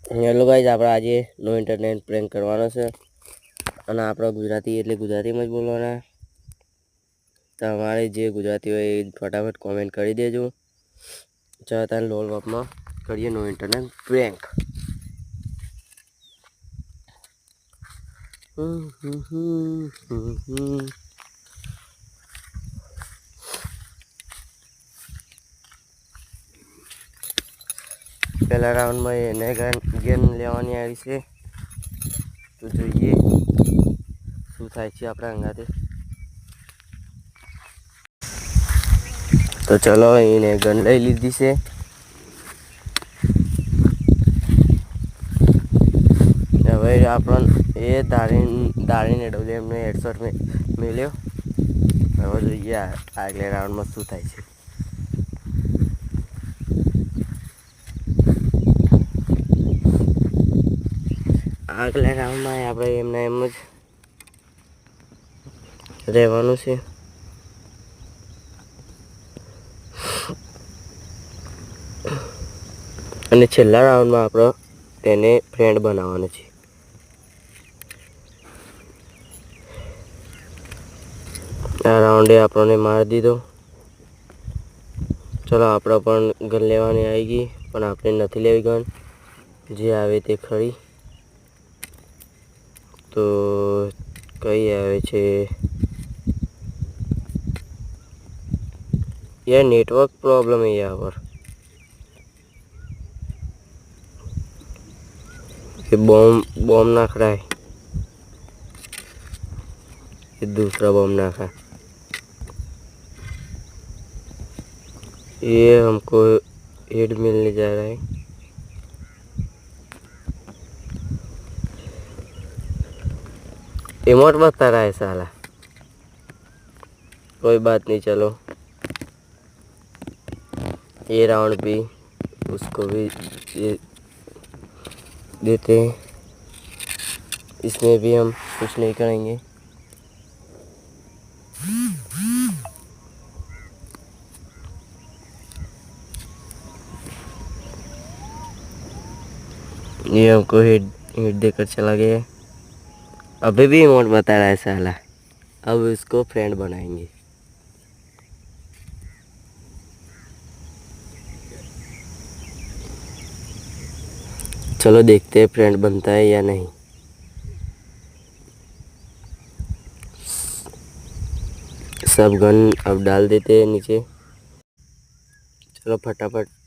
Hello guys, આપણે આજે નો internet prank કરવાનો છે અને આપણો ગુજરાતી એટલે ગુજરાતીમાં જ બોલવાના. તમારે જે ગુજરાતી હોય એ ફટાફટ કોમેન્ટ કરી દેજો. ચાલો તારે લોલ વપમાં કરીએ નો ઇન્ટરનેટ પ્રેન્ક. પહેલા રાઉન્ડમાં એને ગેમ લેવાની આવી છે, તો જોઈએ શું થાય છે આપણા અંગાતે. તો ચલો, એને ગન લઈ લીધી છે. હવે આપણને એ દાળીને ડોલે એમને હેડશોટ મેલ્યો. હવે જોઈએ આગલા રાઉન્ડમાં શું થાય છે. આગલા રાઉન્ડમાં આપણે એમને એમ જ રહેવાનું છે. અને છેલ્લા રાઉન્ડમાં આપણે તેને ફ્રેન્ડ બનાવવાનો છે. આ રાઉન્ડે આપણને મારી દીધો. ચલો, આપણે પણ ગન લેવાની આવી ગઈ, પણ આપણે નથી લેવી ગન. જે આવે તે ખરી. તો કઈ આવે છે यार, नेटवर्क प्रॉब्लम है यहाँ पर. ये बॉम्ब नाख रहा है, ये दूसरा बॉम्ब नाखा. ये हमको हेड मिलने जा रहा है. इमोट बता रहा है साला. कोई बात नहीं, चलो ये राउंड भी उसको भी ये देते हैं. इसमें भी हम कुछ नहीं करेंगे. ये हमको हिट देकर चला गया. अभी भी इमोट बता रहा है साला. अब इसको फ्रेंड बनाएंगे. चलो देखते हैं फ्रेंड बनता है या नहीं. सब गन अब डाल देते हैं नीचे. चलो फटाफट